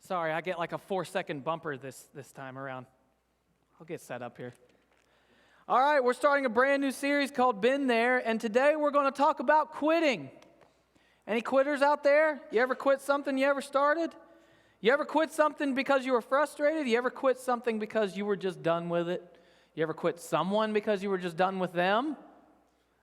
Sorry, I get like a 4-second bumper this time around. I'll get set up here. All right, we're starting a brand new series called Been There, and today we're going to talk about quitting. Any quitters out there? You ever quit something you ever started? You ever quit something because you were frustrated? You ever quit something because you were just done with it? You ever quit someone because you were just done with them?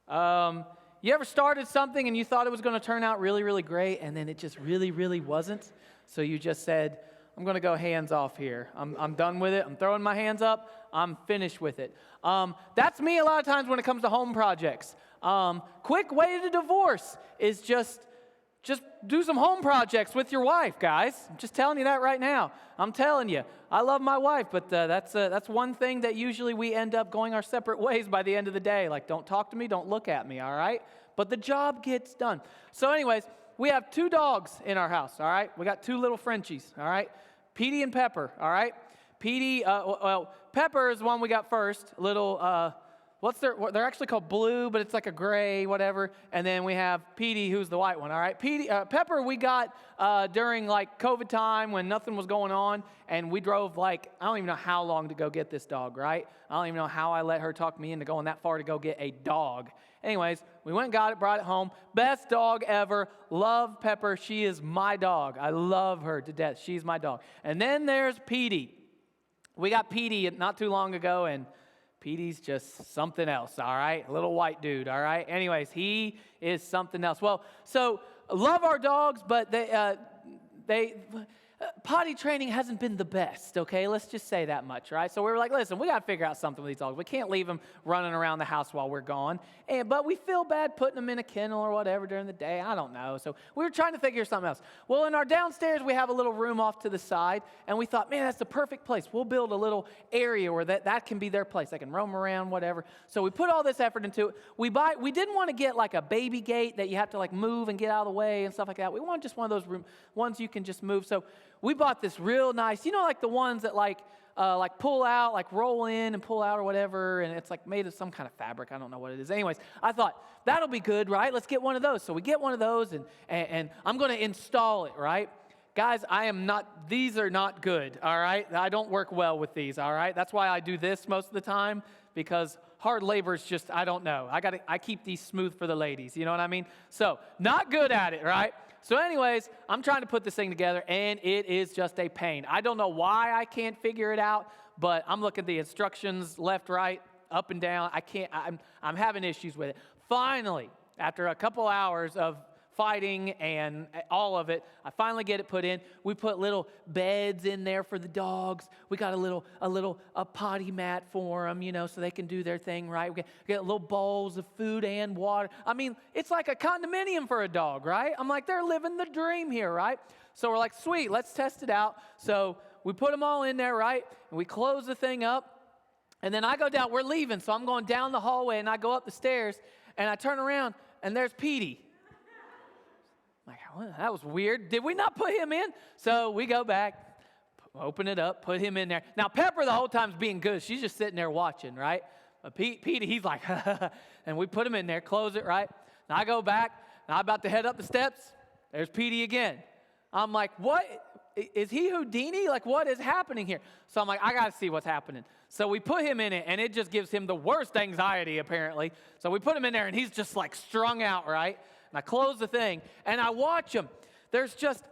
You ever started something and you thought it was going to turn out really, really great, and then it just really, really wasn't? So you just said, I'm going to go hands off here. I'm done with it. I'm throwing my hands up. I'm finished with it. That's me a lot of times when it comes to home projects. Quick way to divorce is just do some home projects with your wife, guys. I'm just telling you that right now. I'm telling you, I love my wife, but that's one thing that usually we end up going our separate ways by the end of the day. Like, don't talk to me, don't look at me, all right? But the job gets done. So anyways, we have 2 dogs in our house, all right? We got 2 little Frenchies, all right? Petey and Pepper, all right? Petey, Pepper is the one we got first, little, they're actually called Blue, but it's like a gray, whatever. And then we have Petey, who's the white one, all right? Pepper we got during like COVID time when nothing was going on, and we drove like, I don't even know how long to go get this dog, right? I don't even know how I let her talk me into going that far to go get a dog. Anyways, we went and got it, brought it home. Best dog ever. Love Pepper. She is my dog. I love her to death. She's my dog. And then there's Petey. We got Petey not too long ago, and Petey's just something else, all right? A little white dude, all right? Anyways, he is something else. Well, so love our dogs, but potty training hasn't been the best, okay? Let's just say that much, right? So we were like, listen, we got to figure out something with these dogs. We can't leave them running around the house while we're gone. But we feel bad putting them in a kennel or whatever during the day. I don't know. So we were trying to figure something else. Well, in our downstairs, we have a little room off to the side, and we thought, man, that's the perfect place. We'll build a little area where that can be their place. They can roam around, whatever. So we put all this effort into it. We didn't want to get like a baby gate that you have to like move and get out of the way and stuff like that. We want just one of those ones you can just move. So we bought this real nice, like the ones that like pull out, like roll in and pull out or whatever, and it's like made of some kind of fabric. I don't know what it is. Anyways, I thought, that'll be good, right? Let's get one of those. So we get one of those, and I'm going to install it, right? Guys, these are not good, all right? I don't work well with these, all right? That's why I do this most of the time, because hard labor is just, I don't know. I keep these smooth for the ladies, you know what I mean? So, not good at it, right? So anyways, I'm trying to put this thing together, and it is just a pain. I don't know why I can't figure it out, but I'm looking at the instructions left, right, up and down. I'm having issues with it. Finally, after a couple hours of fighting and all of it, I finally get it put in. We put little beds in there for the dogs. We got a potty mat for them, so they can do their thing, right? We get little bowls of food and water. I mean, it's like a condominium for a dog, right? I'm like, they're living the dream here, right? So we're like, sweet, let's test it out. So we put them all in there, right? And we close the thing up. And then I go down. We're leaving, so I'm going down the hallway, and I go up the stairs, and I turn around, and there's Petey. Like, well, that was weird. Did we not put him in? So we go back, open it up, put him in there. Now, Pepper the whole time's being good. She's just sitting there watching, right? But Petey, he's like, and we put him in there, close it, right? Now I go back, and I'm about to head up the steps. There's Petey again. I'm like, what? Is he Houdini? Like, what is happening here? So I'm like, I got to see what's happening. So we put him in it, and it just gives him the worst anxiety, apparently. So we put him in there, and he's just like strung out, right? And I close the thing, and I watch him. There's just,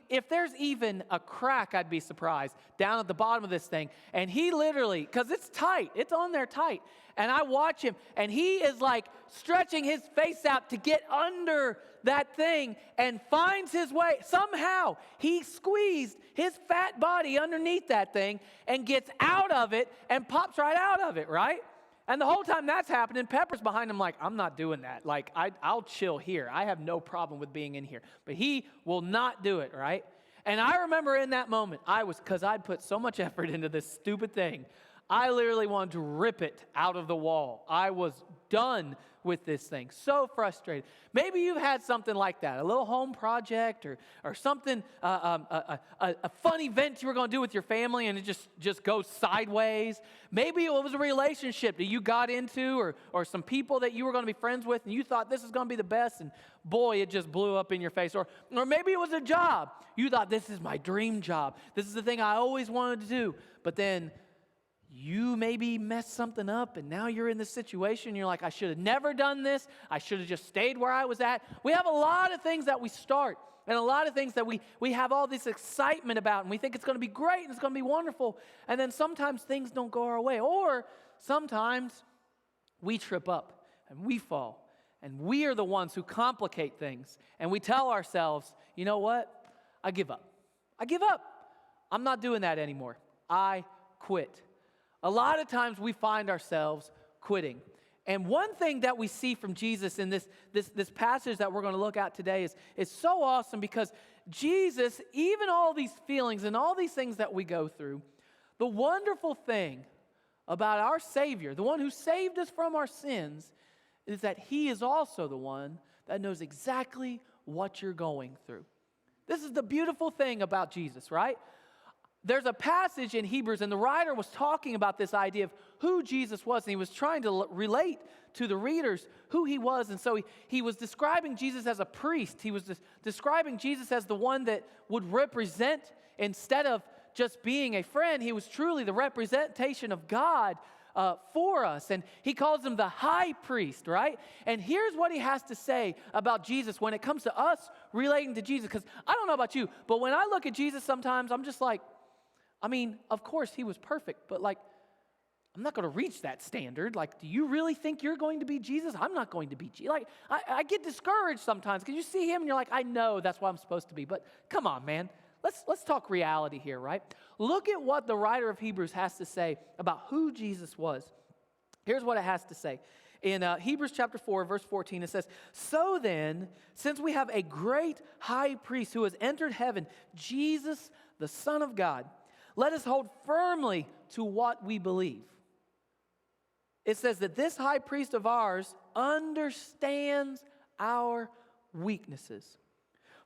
if there's even a crack, I'd be surprised, down at the bottom of this thing. And he literally, because it's tight, it's on there tight. And I watch him, and he is like stretching his face out to get under that thing and finds his way. Somehow, he squeezed his fat body underneath that thing and gets out of it and pops right out of it, right? And the whole time that's happening, Pepper's behind him like, I'm not doing that. Like, I'll chill here. I have no problem with being in here. But he will not do it, right? And I remember in that moment, because I'd put so much effort into this stupid thing, I literally wanted to rip it out of the wall. I was done with this thing, so frustrated. Maybe you've had something like that, a little home project or something, a fun event you were going to do with your family and it just goes sideways. Maybe it was a relationship that you got into or some people that you were going to be friends with and you thought this is going to be the best and boy, it just blew up in your face. Or maybe it was a job. You thought this is my dream job. This is the thing I always wanted to do. But then you maybe messed something up and now you're in this situation. You're like, I should have never done this. I should have just stayed where I was at. We have a lot of things that we start and a lot of things that we have all this excitement about and we think it's going to be great and it's going to be wonderful. And then sometimes things don't go our way. Or sometimes we trip up and we fall and we are the ones who complicate things. And we tell ourselves, you know what? I give up. I give up. I'm not doing that anymore. I quit. A lot of times we find ourselves quitting. And one thing that we see from Jesus in this passage that we're going to look at today is so awesome because Jesus, even all these feelings and all these things that we go through, the wonderful thing about our Savior, the one who saved us from our sins, is that He is also the one that knows exactly what you're going through. This is the beautiful thing about Jesus, right? There's a passage in Hebrews, and the writer was talking about this idea of who Jesus was, and he was trying to relate to the readers who he was. And so he was describing Jesus as a priest. He was describing Jesus as the one that would represent, instead of just being a friend, he was truly the representation of God for us. And he calls him the high priest, right? And here's what he has to say about Jesus when it comes to us relating to Jesus. Because I don't know about you, but when I look at Jesus sometimes, I'm just like, I mean, of course, he was perfect, but like, I'm not going to reach that standard. Like, do you really think you're going to be Jesus? I'm not going to be Jesus. Like, I get discouraged sometimes because you see him and you're like, I know that's what I'm supposed to be, but come on, man. Let's talk reality here, right? Look at what the writer of Hebrews has to say about who Jesus was. Here's what it has to say. In Hebrews chapter 4, verse 14, it says, "So then, since we have a great high priest who has entered heaven, Jesus, the Son of God, let us hold firmly to what we believe." It says that this high priest of ours understands our weaknesses.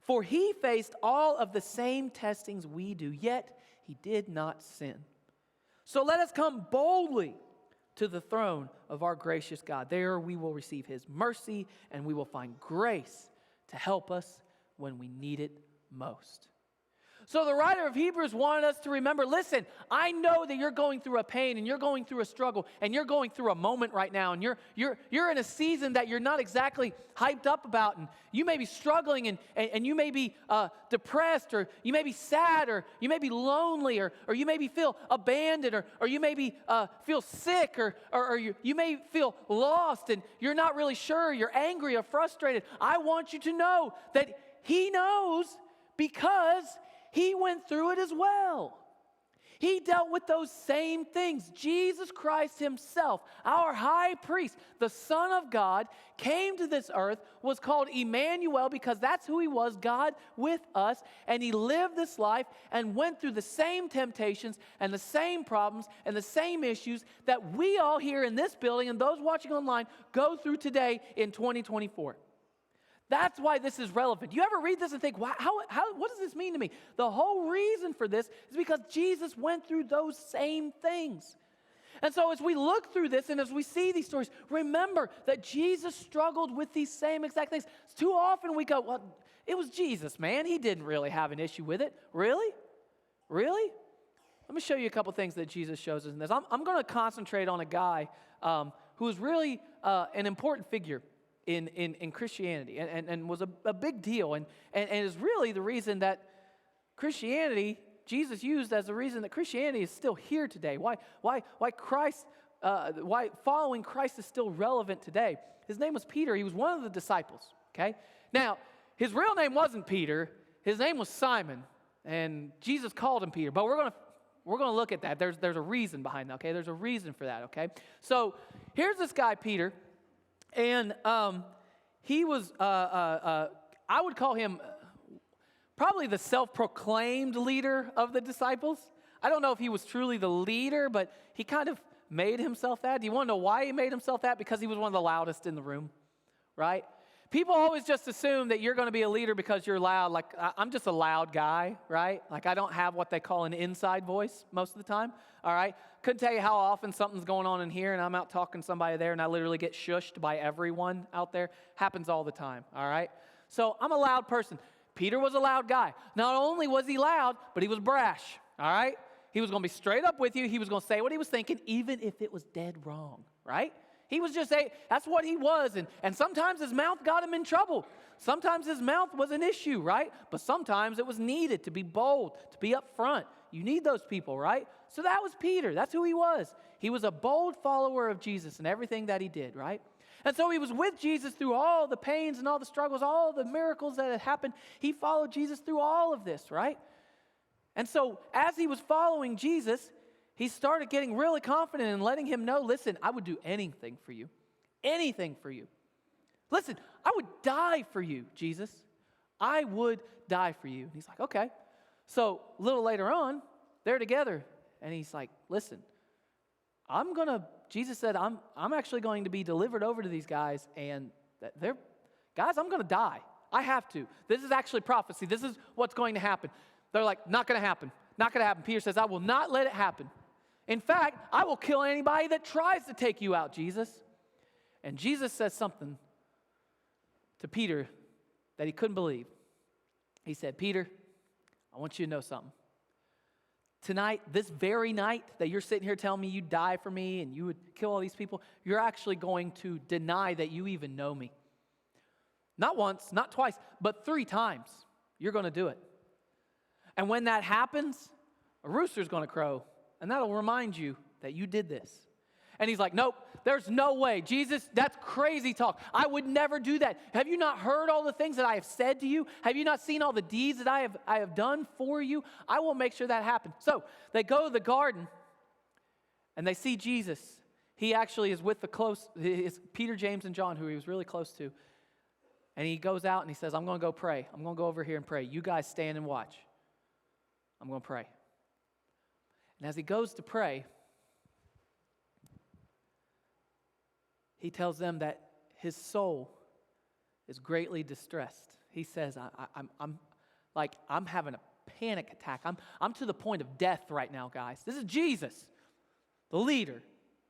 For he faced all of the same testings we do, yet he did not sin. So let us come boldly to the throne of our gracious God. There we will receive his mercy and we will find grace to help us when we need it most. So the writer of Hebrews wanted us to remember, listen, I know that you're going through a pain and you're going through a struggle and you're going through a moment right now and you're in a season that you're not exactly hyped up about and you may be struggling and you may be depressed or you may be sad or you may be lonely or you may feel abandoned or you may feel sick or you may feel lost and you're not really sure, you're angry or frustrated. I want you to know that he knows because he went through it as well. He dealt with those same things. Jesus Christ himself, our high priest, the Son of God, came to this earth, was called Emmanuel because that's who he was, God with us. And he lived this life and went through the same temptations and the same problems and the same issues that we all here in this building and those watching online go through today in 2024. That's why this is relevant. You ever read this and think, wow, what does this mean to me? The whole reason for this is because Jesus went through those same things. And so as we look through this and as we see these stories, remember that Jesus struggled with these same exact things. Too often we go, well, it was Jesus, man. He didn't really have an issue with it. Really? Really? Let me show you a couple things that Jesus shows us in this. I'm going to concentrate on a guy who is really an important figure in Christianity and was a big deal and is really the reason that Christianity, Jesus used as the reason that Christianity is still here today. Why following Christ is still relevant today. His name was Peter. He was one of the disciples, okay? Now, his real name wasn't Peter. His name was Simon, and Jesus called him Peter. But we're going to look at that. There's a reason behind that, okay? There's a reason for that, okay? So here's this guy, Peter. And he was, I would call him probably the self-proclaimed leader of the disciples. I don't know if he was truly the leader, but he kind of made himself that? Do you want to know why he made himself that? Because he was one of the loudest in the room, right? People always just assume that you're going to be a leader because you're loud. Like, I'm just a loud guy, right? Like, I don't have what they call an inside voice most of the time, all right? Couldn't tell you how often something's going on in here and I'm out talking to somebody there and I literally get shushed by everyone out there. Happens all the time, all right? So I'm a loud person. Peter was a loud guy. Not only was he loud, but he was brash, all right? He was going to be straight up with you. He was going to say what he was thinking, even if it was dead wrong, right? He was just that's what he was. And sometimes his mouth got him in trouble. Sometimes his mouth was an issue, right? But sometimes it was needed to be bold, to be up front. You need those people, right? So that was Peter. That's who he was. He was a bold follower of Jesus in everything that he did, right? And so he was with Jesus through all the pains and all the struggles, all the miracles that had happened. He followed Jesus through all of this, right? And so as he was following Jesus, he started getting really confident and letting him know, listen, I would do anything for you. Anything for you. Listen, I would die for you, Jesus. I would die for you. And he's like, okay. So a little later on, they're together. And he's like, listen, Jesus said, I'm actually going to be delivered over to these guys. And guys, I'm going to die. I have to. This is actually prophecy. This is what's going to happen. They're like, not going to happen. Not going to happen. Peter says, I will not let it happen. In fact, I will kill anybody that tries to take you out, Jesus. And Jesus says something to Peter that he couldn't believe. He said, Peter, I want you to know something. Tonight, this very night that you're sitting here telling me you'd die for me and you would kill all these people, you're actually going to deny that you even know me. Not once, not twice, but 3 times. You're going to do it. And when that happens, a rooster's going to crow. And that'll remind you that you did this. And he's like, nope, there's no way. Jesus, that's crazy talk. I would never do that. Have you not heard all the things that I have said to you? Have you not seen all the deeds that I have done for you? I will make sure that happens. So they go to the garden and they see Jesus. He actually is with it's Peter, James, and John, who he was really close to. And he goes out and he says, I'm going to go pray. I'm going to go over here and pray. You guys stand and watch. I'm going to pray. And as he goes to pray, he tells them that his soul is greatly distressed. He says, I'm having a panic attack. I'm to the point of death right now, guys. This is Jesus, the leader,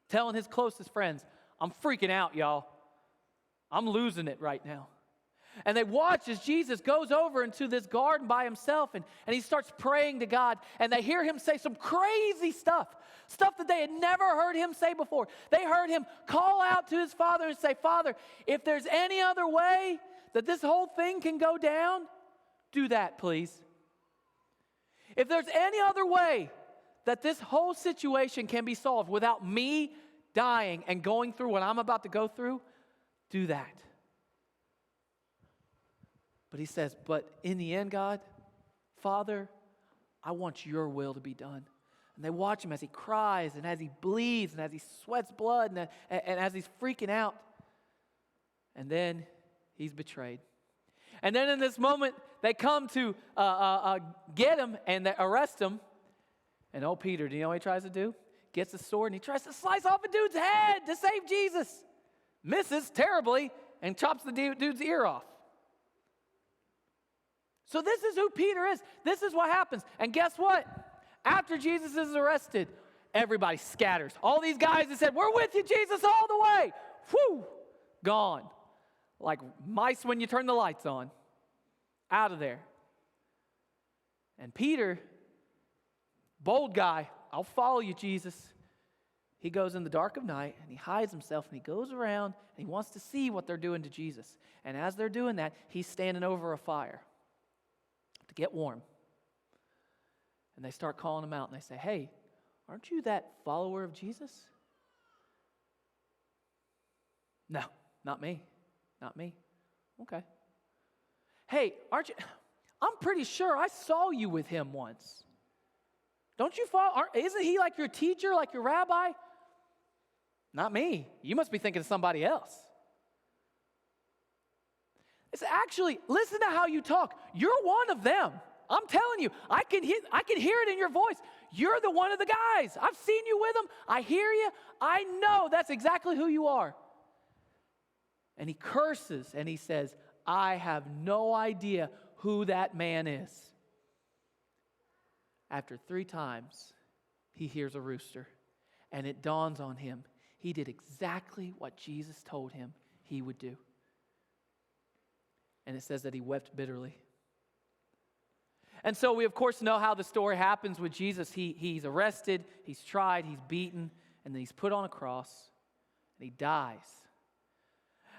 telling his closest friends, I'm freaking out, y'all. I'm losing it right now. And they watch as Jesus goes over into this garden by himself and he starts praying to God. And they hear him say some crazy stuff that they had never heard him say before. They heard him call out to his Father and say, Father, if there's any other way that this whole thing can go down, do that, please. If there's any other way that this whole situation can be solved without me dying and going through what I'm about to go through, do that. But he says, but in the end, God, Father, I want your will to be done. And they watch him as he cries and as he bleeds and as he sweats blood and as he's freaking out. And then he's betrayed. And then in this moment, they come to get him and they arrest him. And old Peter, do you know what he tries to do? Gets a sword and he tries to slice off a dude's head to save Jesus. Misses terribly and chops the dude's ear off. So this is who Peter is. This is what happens. And guess what? After Jesus is arrested, everybody scatters. All these guys that said, we're with you, Jesus, all the way. Whew, gone. Like mice when you turn the lights on. Out of there. And Peter, bold guy, I'll follow you, Jesus. He goes in the dark of night and he hides himself and he goes around and he wants to see what they're doing to Jesus. And as they're doing that, he's standing over a fire to get warm. And they start calling him out and they say, hey, aren't you that follower of Jesus? No, not me. Not me. Okay. Hey, aren't you? I'm pretty sure I saw you with him once. Don't you follow? Isn't he like your teacher, like your rabbi? Not me. You must be thinking of somebody else. It's actually, listen to how you talk. You're one of them. I'm telling you, I can hear it in your voice. You're the one of the guys. I've seen you with them. I hear you. I know that's exactly who you are. And he curses and he says, I have no idea who that man is. After 3 times, he hears a rooster, and it dawns on him. He did exactly what Jesus told him he would do. And it says that he wept bitterly. And so we, of course, know how the story happens with Jesus. He's arrested, he's tried, he's beaten, and then he's put on a cross, and he dies.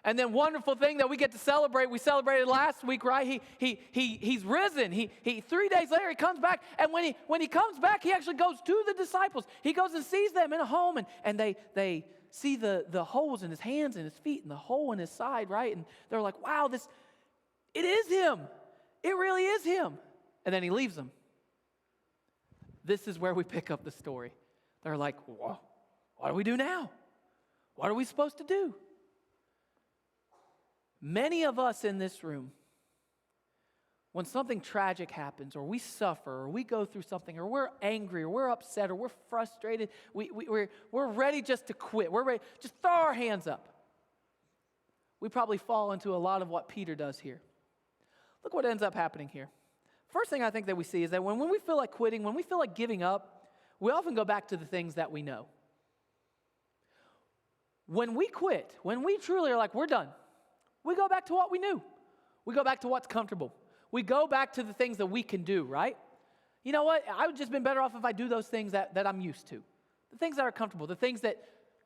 And then wonderful thing that we get to celebrate, we celebrated last week, right? He's risen. He 3 days later, he comes back. And when he comes back, he actually goes to the disciples. He goes and sees them in a home, and they see the holes in his hands and his feet and the hole in his side, right? And they're like, wow, it is him. It really is him. And then he leaves them. This is where we pick up the story. They're like, well, what do we do now? What are we supposed to do? Many of us in this room, when something tragic happens, or we suffer, or we go through something, or we're angry, or we're upset, or we're frustrated, we're ready just to quit. We're ready, just throw our hands up. We probably fall into a lot of what Peter does here. Look what ends up happening here. First thing I think that we see is that when we feel like quitting, when we feel like giving up, we often go back to the things that we know. When we quit, when we truly are like, we're done, we go back to what we knew. We go back to what's comfortable. We go back to the things that we can do, right? You know what? I would just been better off if I do those things that I'm used to. The things that are comfortable, the things that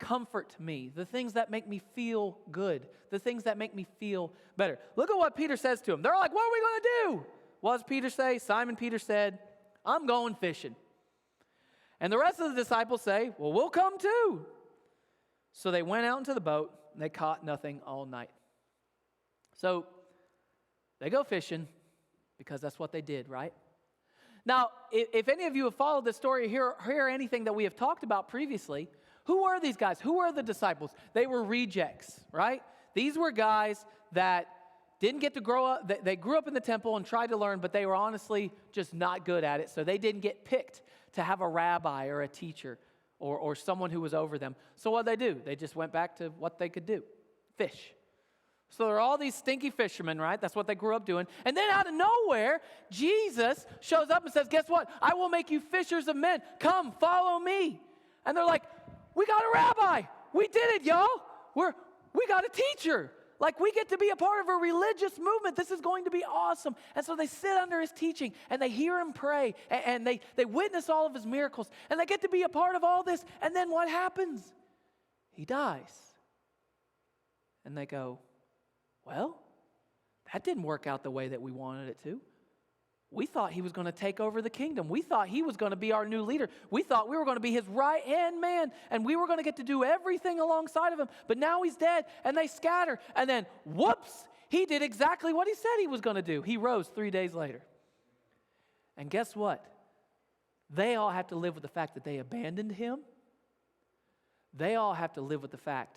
comfort me, the things that make me feel good, the things that make me feel better. Look at what Peter says to him. They're like, what are we going to do? What does Peter say? Simon Peter said, I'm going fishing. And the rest of the disciples say, well, we'll come too. So they went out into the boat, and they caught nothing all night. So they go fishing because that's what they did, right? Now, if any of you have followed this story, hear anything that we have talked about previously, who were these guys? Who were the disciples? They were rejects, right? These were guys that didn't get to grow up. They grew up in the temple and tried to learn, but they were honestly just not good at it. So they didn't get picked to have a rabbi or a teacher or someone who was over them. So what did they do? They just went back to what they could do, fish. So there are all these stinky fishermen, right? That's what they grew up doing. And then out of nowhere, Jesus shows up and says, guess what? I will make you fishers of men. Come, follow me. And they're like, we got a rabbi. We did it, y'all. We got a teacher. Like, we get to be a part of a religious movement. This is going to be awesome. And so they sit under his teaching, and they hear him pray, and they witness all of his miracles, and they get to be a part of all this. And then what happens? He dies. And they go, well, that didn't work out the way that we wanted it to. We thought he was going to take over the kingdom. We thought he was going to be our new leader. We thought we were going to be his right-hand man, and we were going to get to do everything alongside of him. But now he's dead, and they scatter. And then, whoops, he did exactly what he said he was going to do. He rose 3 days later. And guess what? They all have to live with the fact that they abandoned him. They all have to live with the fact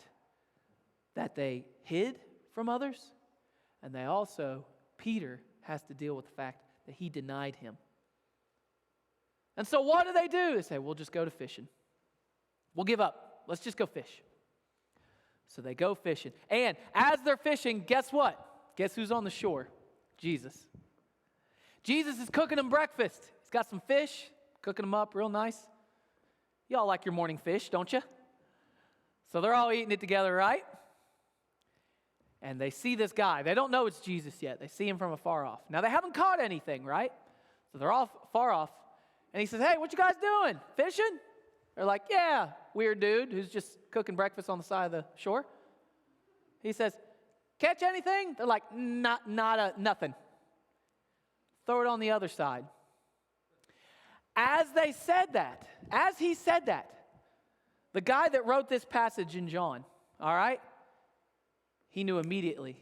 that they hid from others, and Peter has to deal with the fact that he denied him. And so what do? They say, we'll just go to fishing. We'll give up. Let's just go fish. So they go fishing. And as they're fishing, guess what? Guess who's on the shore? Jesus. Jesus is cooking them breakfast. He's got some fish, cooking them up real nice. Y'all like your morning fish, don't you? So they're all eating it together, right? And they see this guy. They don't know it's Jesus yet. They see him from afar off. Now, they haven't caught anything, right? So they're all far off. And he says, hey, what you guys doing? Fishing? They're like, yeah, weird dude who's just cooking breakfast on the side of the shore. He says, catch anything? They're like, nothing. Throw it on the other side. As he said that, the guy that wrote this passage in John, all right, he knew immediately,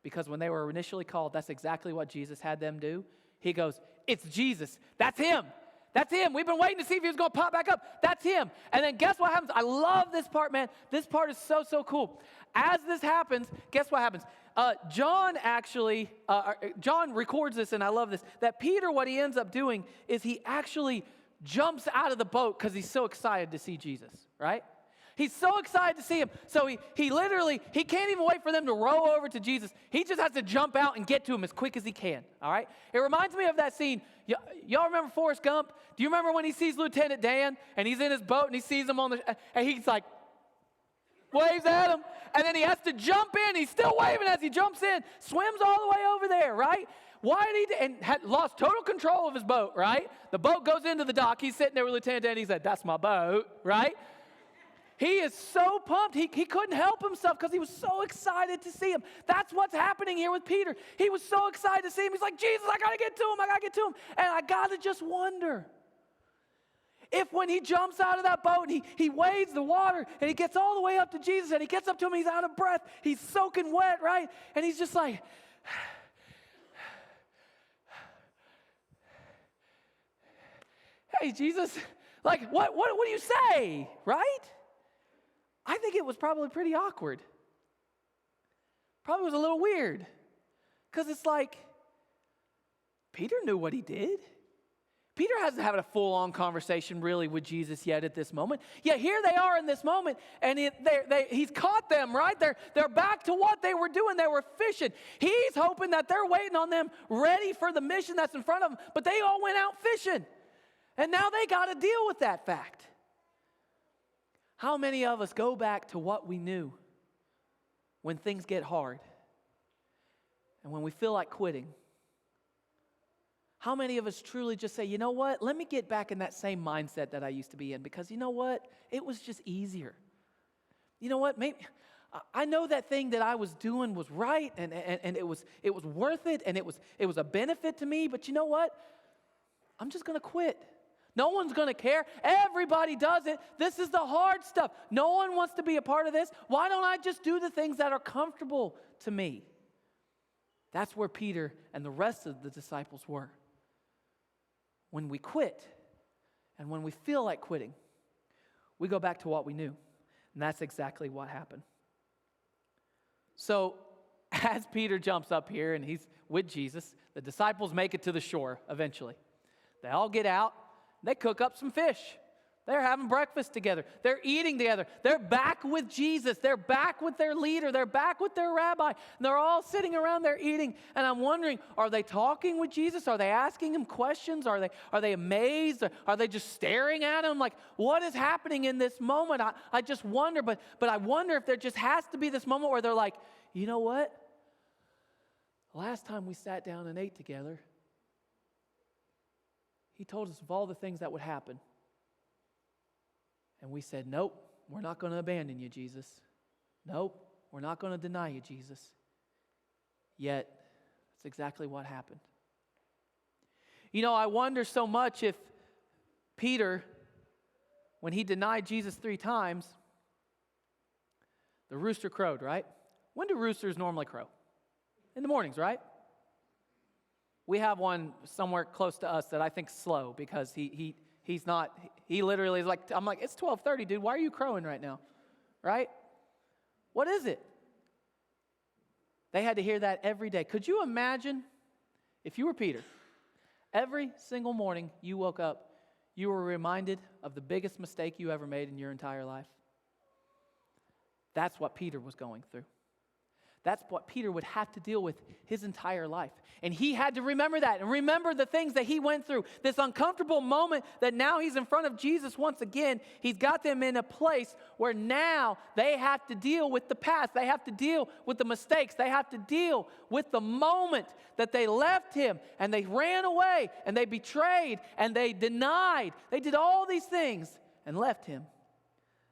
because when they were initially called, that's exactly what Jesus had them do. He goes, it's Jesus. That's him. That's him. We've been waiting to see if he was going to pop back up. That's him. And then guess what happens? I love this part, man. This part is so, so cool. As this happens, guess what happens? John records this, and I love this, that Peter, what he ends up doing is he actually jumps out of the boat because he's so excited to see Jesus, right? He's so excited to see him. So he literally can't even wait for them to row over to Jesus. He just has to jump out and get to him as quick as he can, all right? It reminds me of that scene. Y'all remember Forrest Gump? Do you remember when he sees Lieutenant Dan and he's in his boat and he sees him and he's like, waves at him, and then he has to jump in. He's still waving as he jumps in, swims all the way over there, right? Why did he, and had lost total control of his boat, right? The boat goes into the dock. He's sitting there with Lieutenant Dan. He said, that's my boat, right? He is so pumped. He couldn't help himself because he was so excited to see him. That's what's happening here with Peter. He was so excited to see him. He's like, Jesus, I got to get to him. I got to get to him. And I got to just wonder if when he jumps out of that boat and he wades the water and he gets all the way up to Jesus and he gets up to him, he's out of breath. He's soaking wet, right? And he's just like, hey, Jesus, like, what do you say, right? I think it was probably pretty awkward. Probably was a little weird. Because it's like, Peter knew what he did. Peter hasn't had a full-on conversation really with Jesus yet at this moment. Yet here they are in this moment, and he's caught them, right? They're back to what they were doing. They were fishing. He's hoping that they're waiting on them, ready for the mission that's in front of them. But they all went out fishing. And now they got to deal with that fact. How many of us go back to what we knew when things get hard and when we feel like quitting? How many of us truly just say, you know what, let me get back in that same mindset that I used to be in, because you know what, it was just easier. You know what, maybe I know that thing that I was doing was right, and it was worth it, and it was a benefit to me, but you know what, I'm just going to quit. No one's going to care. Everybody does it. This is the hard stuff. No one wants to be a part of this. Why don't I just do the things that are comfortable to me? That's where Peter and the rest of the disciples were. When we quit, and when we feel like quitting, we go back to what we knew. And that's exactly what happened. So, as Peter jumps up here and he's with Jesus, the disciples make it to the shore eventually. They all get out. They cook up some fish. They're having breakfast together. They're eating together. They're back with Jesus. They're back with their leader. They're back with their rabbi. And they're all sitting around there eating. And I'm wondering, are they talking with Jesus? Are they asking him questions? Are they amazed? Are they just staring at him? Like, what is happening in this moment? I just wonder. But I wonder if there just has to be this moment where they're like, you know what? Last time we sat down and ate together, he told us of all the things that would happen. And we said, nope, we're not going to abandon you, Jesus. Nope, we're not going to deny you, Jesus. Yet, that's exactly what happened. You know, I wonder so much if Peter, when he denied Jesus 3 times, the rooster crowed, right? When do roosters normally crow? In the mornings, right? We have one somewhere close to us that I think is slow because he's not, he literally is like, I'm like, it's 12:30, dude. Why are you crowing right now? Right? What is it? They had to hear that every day. Could you imagine if you were Peter? Every single morning you woke up, you were reminded of the biggest mistake you ever made in your entire life. That's what Peter was going through. That's what Peter would have to deal with his entire life. And he had to remember that and remember the things that he went through. This uncomfortable moment that now he's in front of Jesus once again. He's got them in a place where now they have to deal with the past. They have to deal with the mistakes. They have to deal with the moment that they left him and they ran away and they betrayed and they denied. They did all these things and left him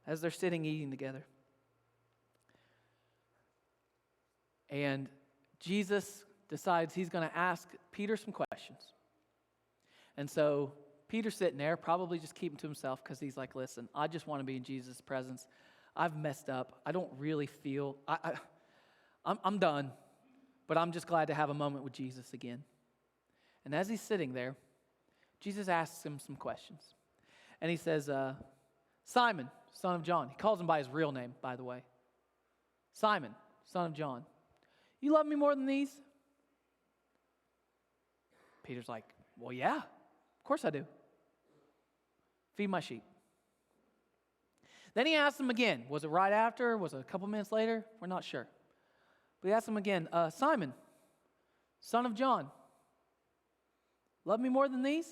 as they're sitting eating together. And Jesus decides he's going to ask Peter some questions. And so Peter's sitting there, probably just keeping to himself because he's like, listen, I just want to be in Jesus' presence. I've messed up. I don't really feel, I'm done, but I'm just glad to have a moment with Jesus again. And as he's sitting there, Jesus asks him some questions. And he says, Simon, son of John. He calls him by his real name, by the way. Simon, son of John. You love me more than these? Peter's like, well, yeah, of course I do. Feed my sheep. Then he asked him again. Was it right after? Was it a couple minutes later? We're not sure. But he asked him again, Simon, son of John, love me more than these?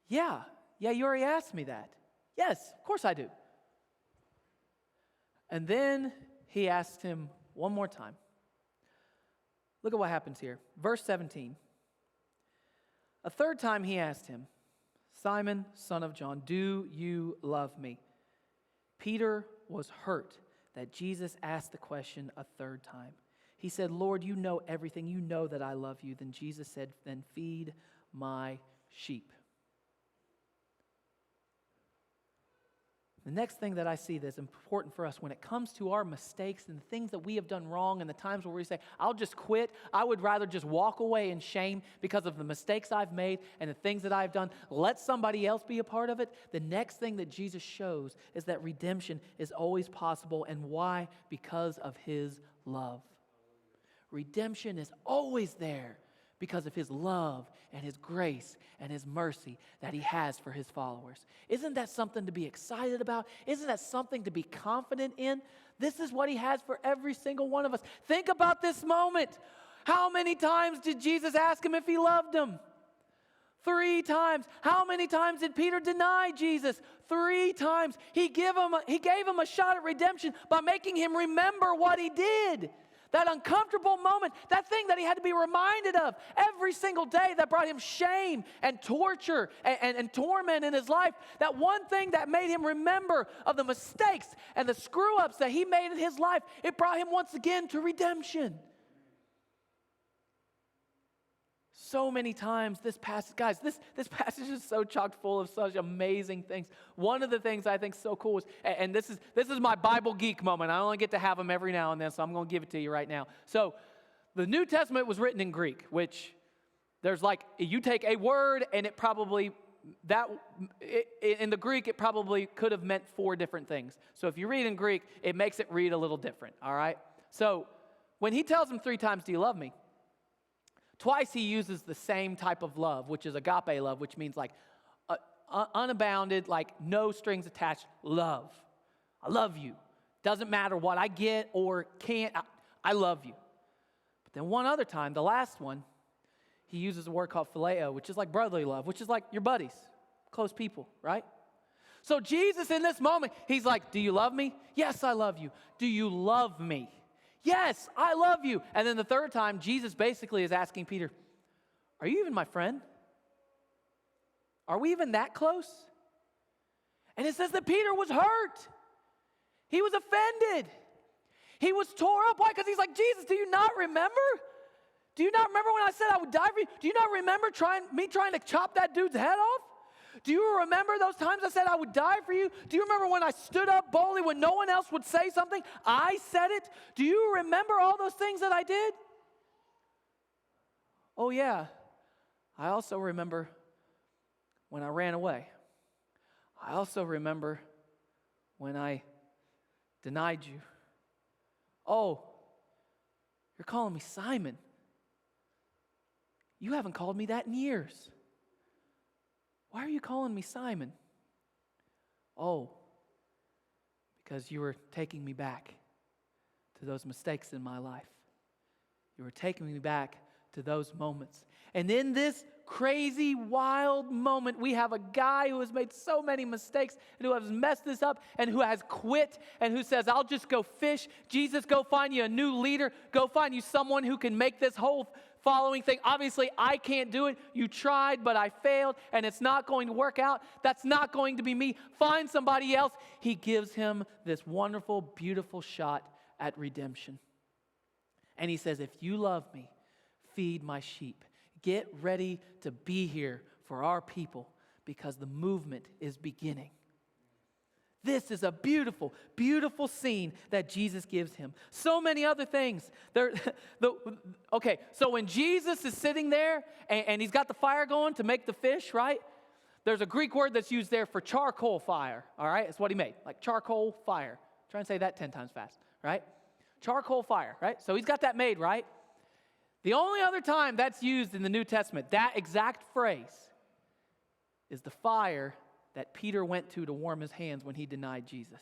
Yeah, you already asked me that. Yes, of course I do. And then he asked him one more time. Look at what happens here. Verse 17. A third time he asked him, Simon, son of John, do you love me? Peter was hurt that Jesus asked the question a third time. He said, Lord, you know everything. You know that I love you. Then Jesus said, then feed my sheep. The next thing that I see that's important for us when it comes to our mistakes and the things that we have done wrong and the times where we say, I'll just quit. I would rather just walk away in shame because of the mistakes I've made and the things that I've done. Let somebody else be a part of it. The next thing that Jesus shows is that redemption is always possible. And why? Because of his love. Redemption is always there because of his love and his grace and his mercy that he has for his followers. Isn't that something to be excited about? Isn't that something to be confident in? This is what he has for every single one of us. Think about this moment. How many times did Jesus ask him if he loved him? 3 times. How many times did Peter deny Jesus? 3 times. He gave him a shot at redemption by making him remember what he did. That uncomfortable moment, that thing that he had to be reminded of every single day that brought him shame and torture and torment in his life. That one thing that made him remember of the mistakes and the screw-ups that he made in his life, it brought him once again to redemption. So many times this passage, guys, this passage is so chock full of such amazing things. One of the things I think is so cool is, and this is my Bible geek moment. I only get to have them every now and then, so I'm going to give it to you right now. So the New Testament was written in Greek, which there's like, you take a word and it probably, in the Greek, it probably could have meant 4 different things. So if you read in Greek, it makes it read a little different, all right? So when he tells him 3 times, do you love me? Twice he uses the same type of love, which is agape love, which means like unabounded, like no strings attached love. I love you. Doesn't matter what I get or can't, I love you. But then one other time, the last one, he uses a word called phileo, which is like brotherly love, which is like your buddies, close people, right? So Jesus in this moment, he's like, do you love me? Yes, I love you. Do you love me? Yes, I love you. And then the third time, Jesus basically is asking Peter, are you even my friend? Are we even that close? And it says that Peter was hurt. He was offended. He was tore up. Why? Because he's like, Jesus, do you not remember? Do you not remember when I said I would die for you? Do you not remember me trying to chop that dude's head off? Do you remember those times I said I would die for you? Do you remember when I stood up boldly when no one else would say something? I said it. Do you remember all those things that I did? Oh, yeah. I also remember when I ran away. I also remember when I denied you. Oh, you're calling me Simon. You haven't called me that in years. Why are you calling me Simon? Oh, because you were taking me back to those mistakes in my life. You were taking me back to those moments. And in this crazy, wild moment, we have a guy who has made so many mistakes and who has messed this up and who has quit and who says, I'll just go fish. Jesus, go find you a new leader. Go find you someone who can make this whole following thing. Obviously, I can't do it. You tried, but I failed, and it's not going to work out. That's not going to be me. Find somebody else. He gives him this wonderful, beautiful shot at redemption. And he says, if you love me, feed my sheep. Get ready to be here for our people because the movement is beginning. This is a beautiful, beautiful scene that Jesus gives him. So many other things. Okay, so when Jesus is sitting there and he's got the fire going to make the fish, right? There's a Greek word that's used there for charcoal fire, all right? It's what he made, like charcoal fire. Try and say that 10 times fast, right? Charcoal fire, right? So he's got that made, right? The only other time that's used in the New Testament, that exact phrase, is the fire that Peter went to warm his hands when he denied Jesus.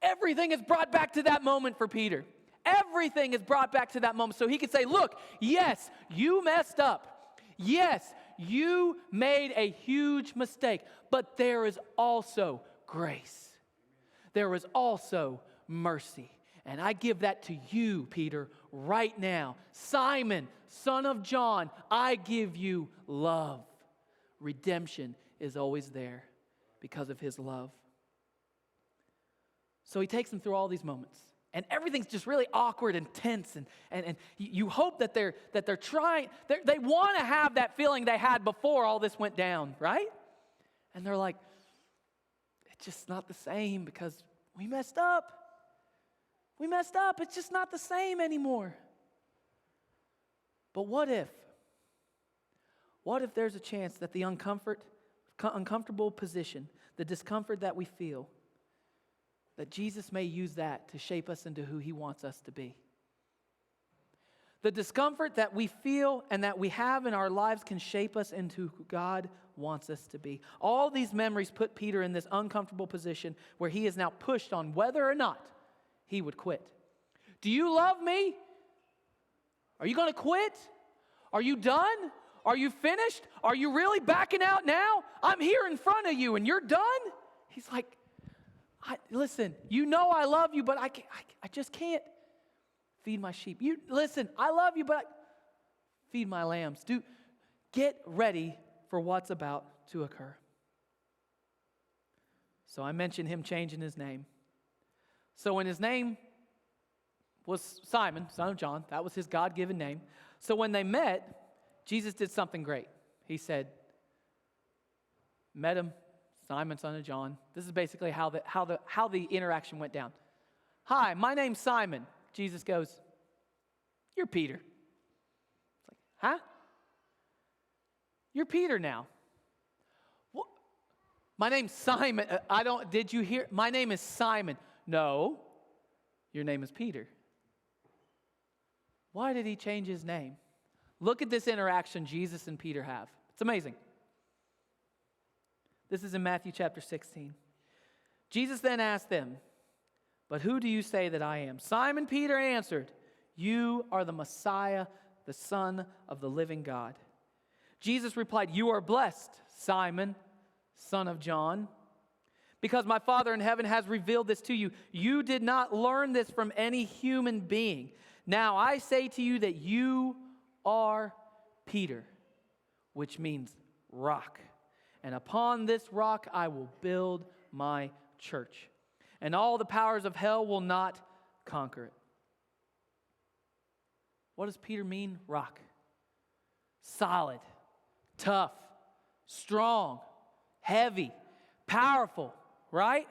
Everything is brought back to that moment for Peter. Everything is brought back to that moment so he could say, look, yes, you messed up. Yes, you made a huge mistake, but there is also grace. There is also mercy. And I give that to you, Peter, right now. Simon, son of John, I give you love. Redemption is always there because of his love. So he takes them through all these moments. And everything's just really awkward and tense. And you hope that they're trying, they want to have that feeling they had before all this went down, right? And they're like, it's just not the same because we messed up. We messed up. It's just not the same anymore. But what if? What if there's a chance that the uncomfortable position, the discomfort that we feel, that Jesus may use that to shape us into who he wants us to be? The discomfort that we feel and that we have in our lives can shape us into who God wants us to be. All these memories put Peter in this uncomfortable position where he is now pushed on whether or not he would quit. Do you love me? Are you going to quit? Are you done? Are you finished? Are you really backing out now? I'm here in front of you and you're done? He's like, listen, you know I love you, but I just can't feed my sheep. Listen, I love you, but feed my lambs. Get ready for what's about to occur. So I mentioned him changing his name. So when his name was Simon, son of John, that was his God-given name. So when they met, Jesus did something great. He said, met him, Simon, son of John. This is basically how the interaction went down. Hi, my name's Simon. Jesus goes, you're Peter. It's like, huh? You're Peter now. What? My name's Simon. Did you hear? My name is Simon. No, your name is Peter. Why did he change his name? Look at this interaction Jesus and Peter have. It's amazing. This is in Matthew chapter 16. Jesus then asked them, but who do you say that I am? Simon Peter answered, you are the Messiah, the Son of the living God. Jesus replied, you are blessed, Simon, son of John, because my Father in heaven has revealed this to you. You did not learn this from any human being. Now I say to you that you are Peter, which means rock. And upon this rock I will build my church. And all the powers of hell will not conquer it. What does Peter mean? Rock. Solid, tough, strong, heavy, powerful, right?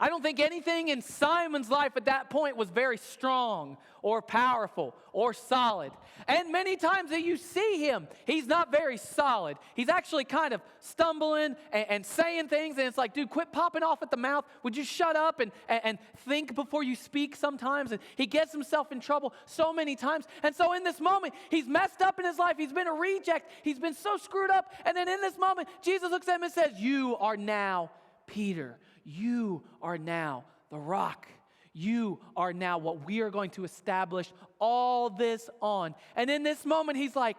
I don't think anything in Simon's life at that point was very strong or powerful or solid. And many times that you see him, he's not very solid. He's actually kind of stumbling and saying things, and it's like, dude, quit popping off at the mouth. Would you shut up and think before you speak sometimes? And he gets himself in trouble so many times. And so in this moment, he's messed up in his life. He's been a reject. He's been so screwed up. And then in this moment, Jesus looks at him and says, you are now Peter. You are now the rock. You are now what we are going to establish all this on. And in this moment, he's like,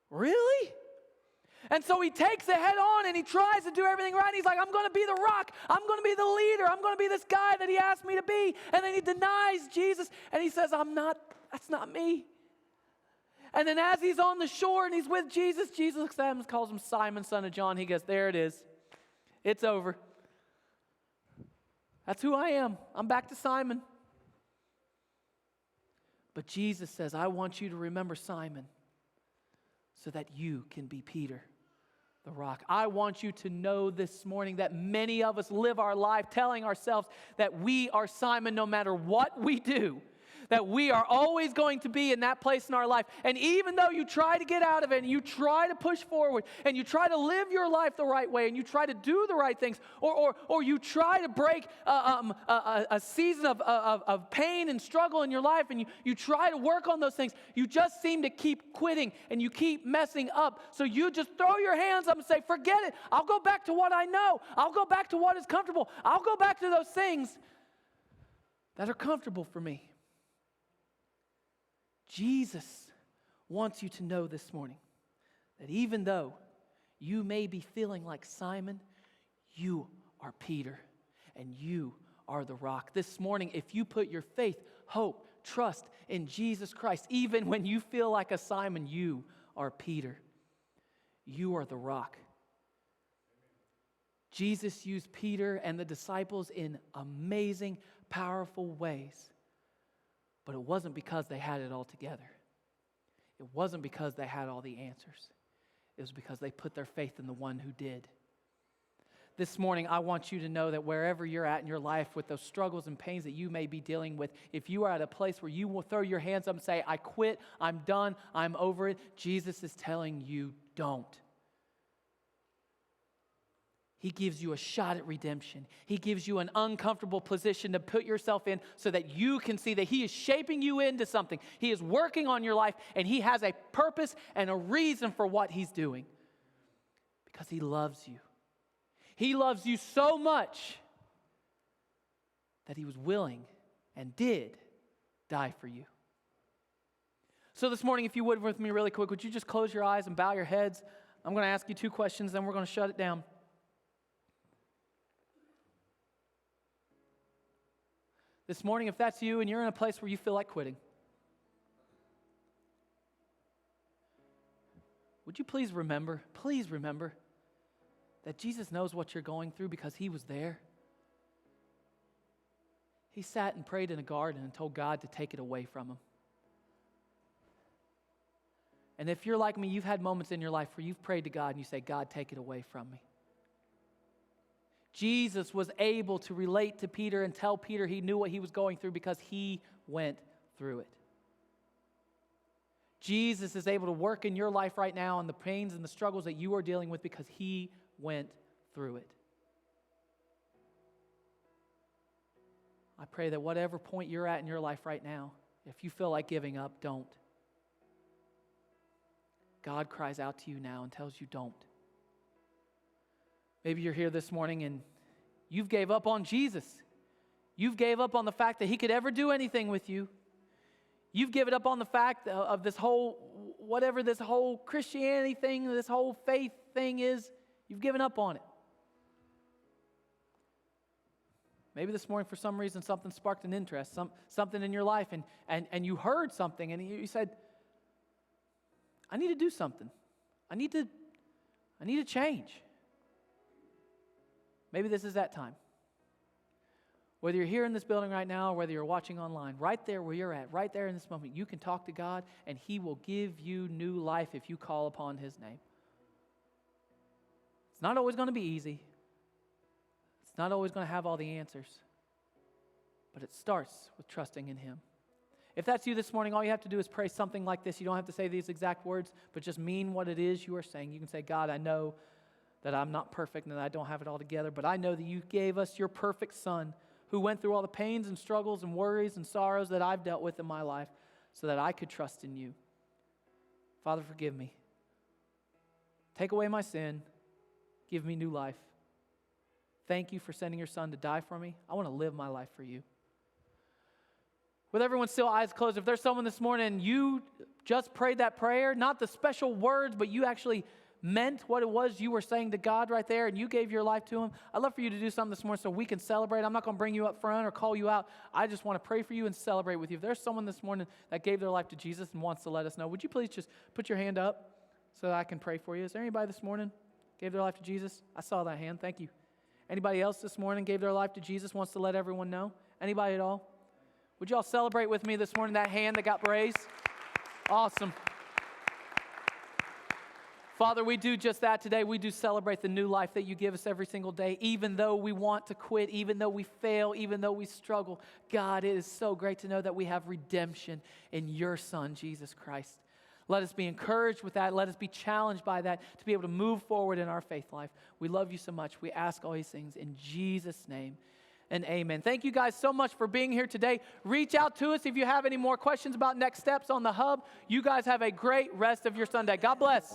really? And so he takes it head on and he tries to do everything right. He's like, I'm going to be the rock. I'm going to be the leader. I'm going to be this guy that he asked me to be. And then he denies Jesus and he says, that's not me. And then as he's on the shore and he's with Jesus, Jesus looks at him and calls him Simon, son of John. He goes, there it is. It's over. That's who I am. I'm back to Simon. But Jesus says, I want you to remember Simon so that you can be Peter, the rock. I want you to know this morning that many of us live our life telling ourselves that we are Simon no matter what we do, that we are always going to be in that place in our life. And even though you try to get out of it and you try to push forward and you try to live your life the right way and you try to do the right things, or you try to break a season of pain and struggle in your life and you try to work on those things, you just seem to keep quitting and you keep messing up. So you just throw your hands up and say, forget it. I'll go back to what I know. I'll go back to what is comfortable. I'll go back to those things that are comfortable for me. Jesus wants you to know this morning that even though you may be feeling like Simon, you are Peter and you are the rock. This morning, if you put your faith, hope, trust in Jesus Christ, even when you feel like a Simon, you are Peter. You are the rock. Jesus used Peter and the disciples in amazing, powerful ways. But it wasn't because they had it all together. It wasn't because they had all the answers. It was because they put their faith in the one who did. This morning, I want you to know that wherever you're at in your life with those struggles and pains that you may be dealing with, if you are at a place where you will throw your hands up and say, I quit, I'm done, I'm over it, Jesus is telling you, don't. He gives you a shot at redemption. He gives you an uncomfortable position to put yourself in so that you can see that He is shaping you into something. He is working on your life, and He has a purpose and a reason for what He's doing. Because He loves you. He loves you so much that He was willing and did die for you. So this morning, if you would with me really quick, would you just close your eyes and bow your heads? I'm going to ask you 2 questions, then we're going to shut it down. This morning, if that's you and you're in a place where you feel like quitting, would you please remember that Jesus knows what you're going through because He was there. He sat and prayed in a garden and told God to take it away from him. And if you're like me, you've had moments in your life where you've prayed to God and you say, God, take it away from me. Jesus was able to relate to Peter and tell Peter he knew what he was going through because He went through it. Jesus is able to work in your life right now on the pains and the struggles that you are dealing with because He went through it. I pray that whatever point you're at in your life right now, if you feel like giving up, don't. God cries out to you now and tells you don't. Maybe you're here this morning and you've gave up on Jesus. You've gave up on the fact that He could ever do anything with you. You've given up on the fact of this whole, whatever this whole Christianity thing, this whole faith thing is, you've given up on it. Maybe this morning for some reason something sparked an interest, something in your life and you heard something and you said, I need to do something. I need to change. Maybe this is that time. Whether you're here in this building right now or whether you're watching online, right there where you're at, right there in this moment, you can talk to God and He will give you new life if you call upon His name. It's not always going to be easy. It's not always going to have all the answers. But it starts with trusting in Him. If that's you this morning, all you have to do is pray something like this. You don't have to say these exact words, but just mean what it is you are saying. You can say, God, I know that I'm not perfect and that I don't have it all together, but I know that You gave us Your perfect Son who went through all the pains and struggles and worries and sorrows that I've dealt with in my life so that I could trust in You. Father, forgive me. Take away my sin. Give me new life. Thank You for sending Your Son to die for me. I want to live my life for You. With everyone still eyes closed, if there's someone this morning and you just prayed that prayer, not the special words, but you actually meant what it was you were saying to God right there and you gave your life to Him, I'd love for you to do something this morning so we can celebrate. I'm not going to bring you up front or call you out. I just want to pray for you and celebrate with you. If there's someone this morning that gave their life to Jesus and wants to let us know, would you please just put your hand up so that I can pray for you? Is there anybody this morning gave their life to Jesus? I saw that hand. Thank you. Anybody else this morning gave their life to Jesus, wants to let everyone know? Anybody at all? Would you all celebrate with me this morning that hand that got raised? Awesome. Father, we do just that today. We do celebrate the new life that you give us every single day, even though we want to quit, even though we fail, even though we struggle. God, it is so great to know that we have redemption in your Son, Jesus Christ. Let us be encouraged with that. Let us be challenged by that to be able to move forward in our faith life. We love you so much. We ask all these things in Jesus' name. And amen. Thank you guys so much for being here today. Reach out to us if you have any more questions about next steps on the hub. You guys have a great rest of your Sunday. God bless.